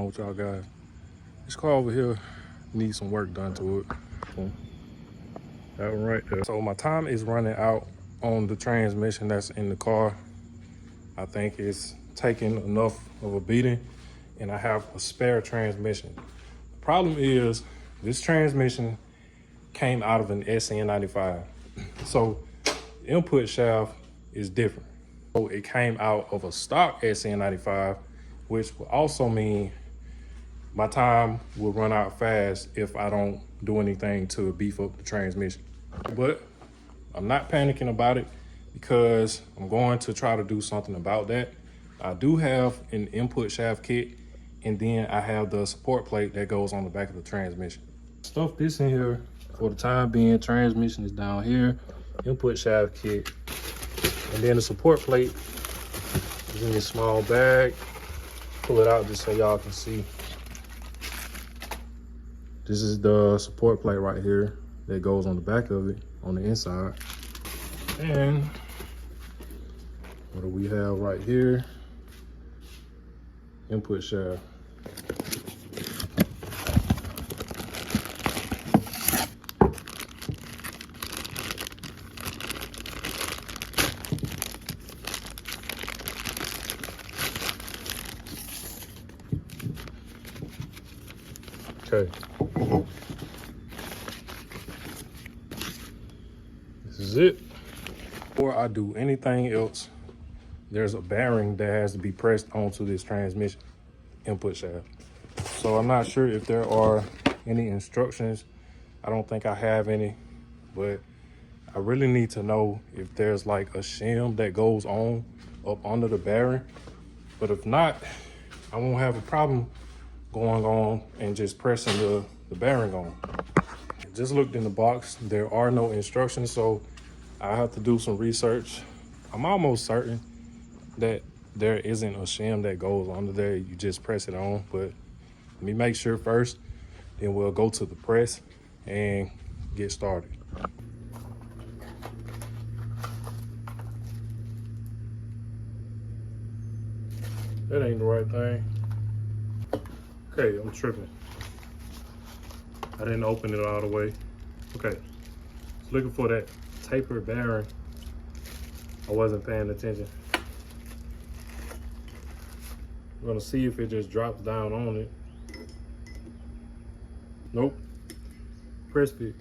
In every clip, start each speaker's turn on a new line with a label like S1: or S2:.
S1: on with y'all guys? This car over here needs some work done to it. That one right there. So my time is running out on the transmission that's in the car. I think it's taking enough of a beating, and I have a spare transmission. The problem is this transmission came out of an SN95. So the input shaft is different. So it came out of a stock SN95, which will also mean my time will run out fast if I don't do anything to beef up the transmission. But I'm not panicking about it because I'm going to try to do something about that. I do have an input shaft kit, and then I have the support plate that goes on the back of the transmission. Stuff this in here for the time being. Transmission is down here, input shaft kit, and then the support plate is in this small bag. Pull it out just so y'all can see. This is the support plate right here that goes on the back of it on the inside. And what do we have right here? Input shaft. Okay. This is it. Before I do anything else, there's a bearing that has to be pressed onto this transmission input shaft. So I'm not sure if there are any instructions. I don't think I have any, but I really need to know if there's like a shim that goes on up under the bearing. But if not, I won't have a problem going on and just pressing the bearing on. Just looked in the box. There are no instructions, so I have to do some research. I'm almost certain that there isn't a shim that goes under there. You just press it on, but let me make sure first, then we'll go to the press and get started. That ain't the right thing. Okay, I'm tripping. I didn't open it all the way. Okay, looking for that tapered bearing. I wasn't paying attention. I'm gonna see if it just drops down on it. Nope, pressed it.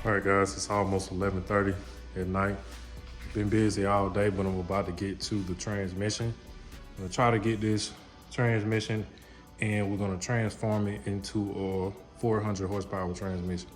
S1: All right, guys, it's almost 11:30 at night. Been busy all day, but I'm about to get to the transmission. I'm gonna try to get this transmission, and we're gonna transform it into a 400 horsepower transmission.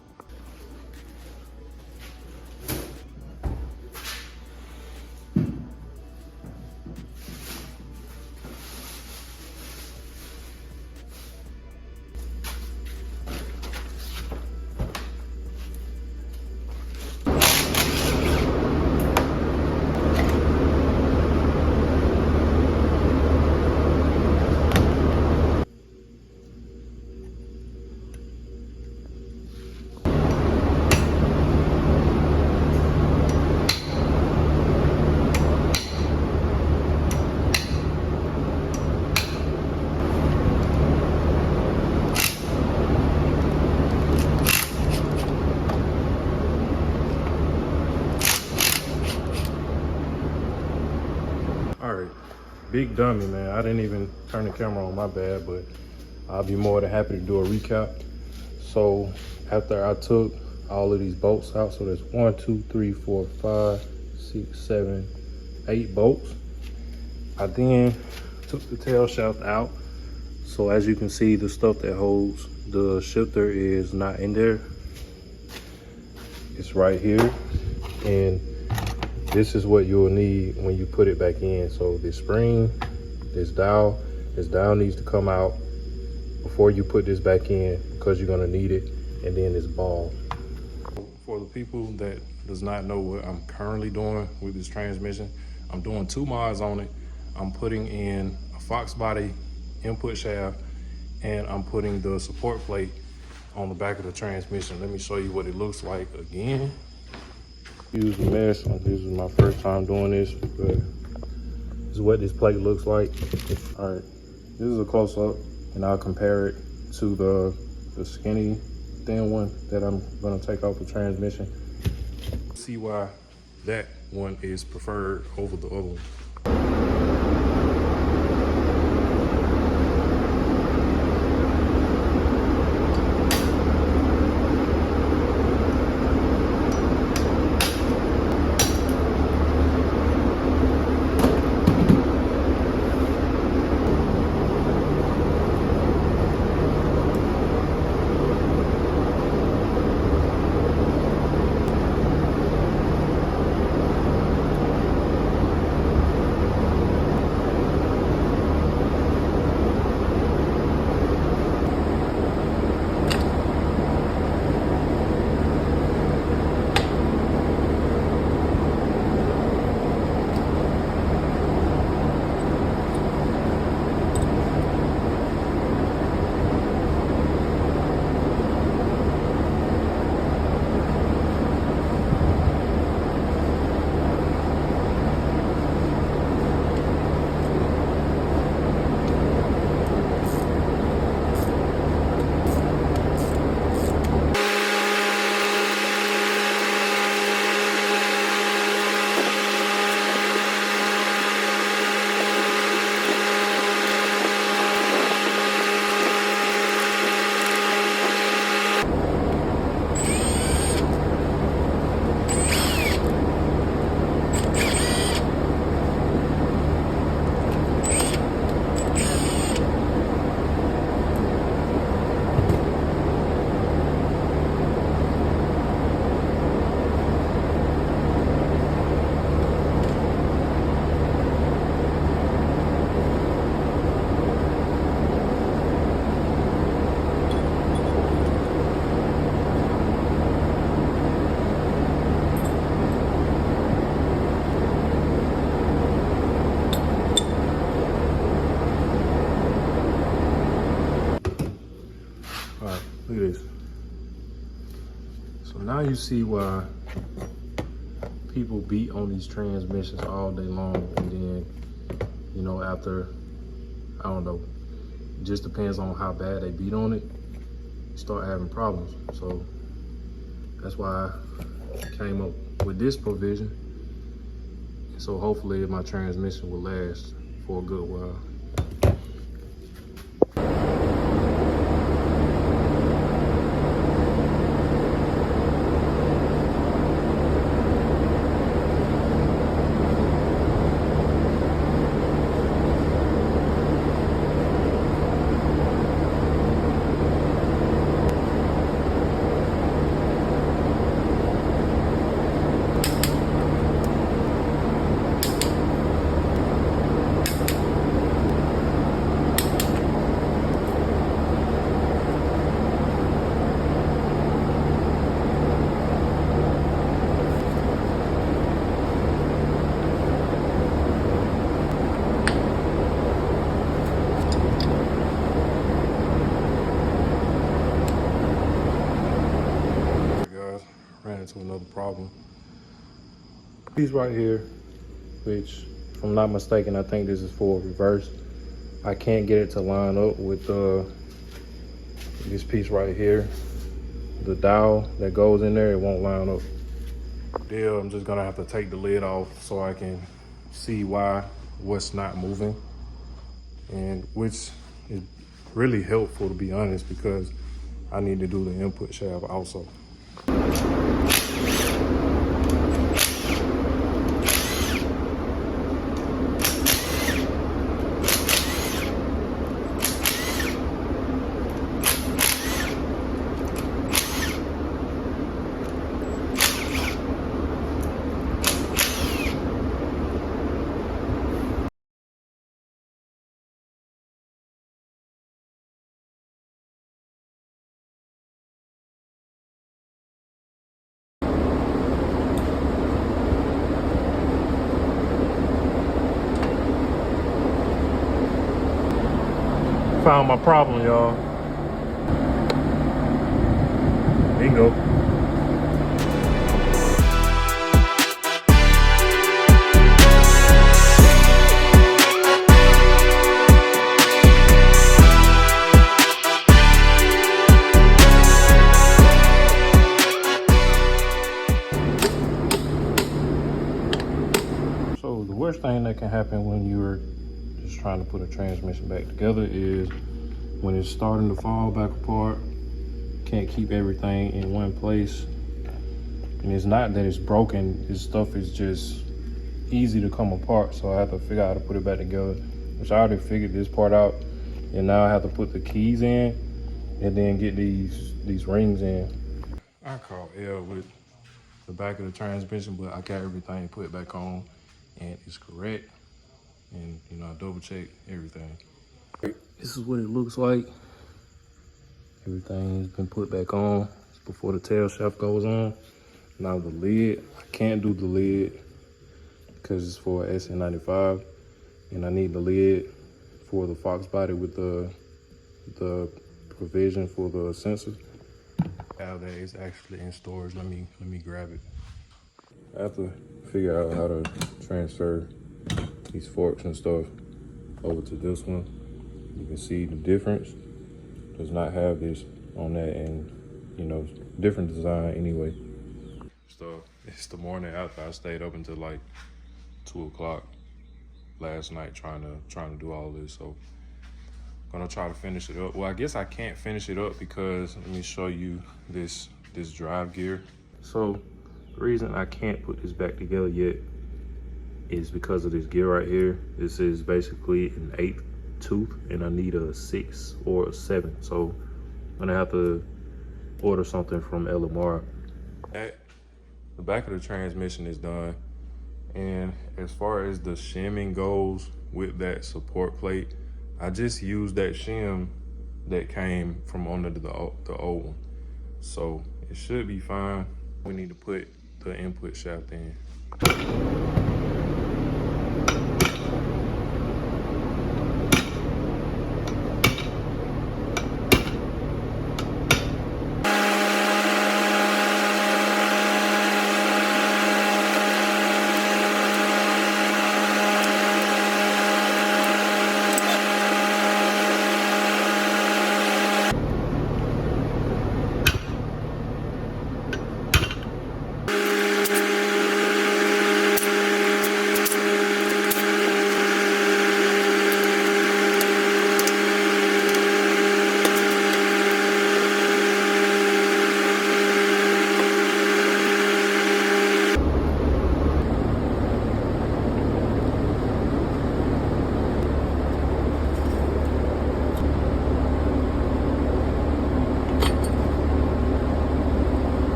S1: All right, big dummy, man. I didn't even turn the camera on, my bad, but I'll be more than happy to do a recap. So after I took all of these bolts out, so there's 1, 2, 3, 4, 5, 6, 7, 8 bolts. I then took the tail shaft out. So as you can see, the stuff that holds the shifter is not in there. It's right here. And this is what you'll need when you put it back in. So this spring, this dial needs to come out before you put this back in, because you're gonna need it. And then this ball. For the people that does not know what I'm currently doing with this transmission, I'm doing 2 mods on it. I'm putting in a Fox body input shaft, and I'm putting the support plate on the back of the transmission. Let me show you what it looks like again. Use the mesh. This is my first time doing this, but this is what this plate looks like. All right, this is a close-up, and I'll compare it to the skinny thin one that I'm gonna take off the transmission. See why that one is preferred over the other one. Look at this. So now you see why people beat on these transmissions all day long, and then, you know, after, I don't know, it just depends on how bad they beat on it, you start having problems. So that's why I came up with this provision. So hopefully my transmission will last for a good while. Ran into another problem. Piece right here, which if I'm not mistaken, I think this is for reverse. I can't get it to line up with this piece right here. The dial that goes in there, it won't line up. Deal, I'm just gonna have to take the lid off so I can see what's not moving, and which is really helpful, to be honest, because I need to do the input shaft also. Found my problem, y'all. Bingo. So the worst thing that can happen when you're just trying to put a transmission back together is when it's starting to fall back apart, can't keep everything in one place. And it's not that it's broken, this stuff is just easy to come apart. So I have to figure out how to put it back together, which I already figured this part out. And now I have to put the keys in and then get these rings in. I called L with the back of the transmission, but I got everything put back on and it's correct. And you know, I double check everything. This is what it looks like. Everything's been put back on before the tail shaft goes on. Now the lid, I can't do the lid because it's for SN95, and I need the lid for the Fox body with the provision for the sensor. Now that is actually in storage. Let me grab it. I have to figure out how to transfer these forks and stuff over to this one. You can see the difference. Does not have this on that, and you know, different design anyway. So it's the morning after. I stayed up until like 2 o'clock last night trying to do all this. So I'm gonna try to finish it up. Well, I guess I can't finish it up because let me show you this drive gear. So the reason I can't put this back together yet is because of this gear right here. This is basically an 8th tooth and I need a 6 or a 7. So I'm gonna have to order something from LMR. The back of the transmission is done. And as far as the shimming goes with that support plate, I just used that shim that came from under the old one. So it should be fine. We need to put the input shaft in.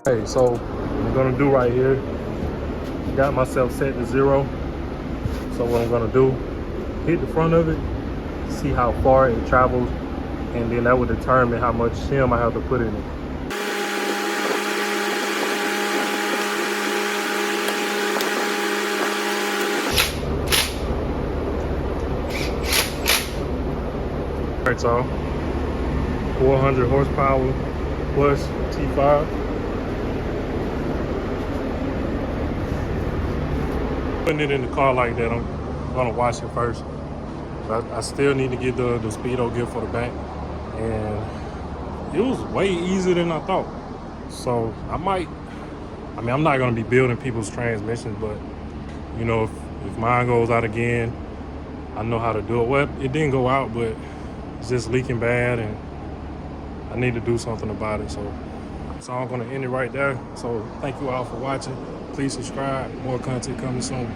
S1: Hey, so what I'm gonna do right here, got myself set to 0. So what I'm gonna do, hit the front of it, see how far it travels, and then that will determine how much shim I have to put in it. All right, y'all, 400 horsepower plus T5. Putting it in the car like that, I'm gonna wash it first. But I still need to get the speedo gear for the back, and it was way easier than I thought. So I'm not gonna be building people's transmissions, but you know, if mine goes out again, I know how to do it. Well, it didn't go out, but it's just leaking bad, and I need to do something about it. So I'm gonna end it right there. So thank you all for watching. Please subscribe. More content coming soon.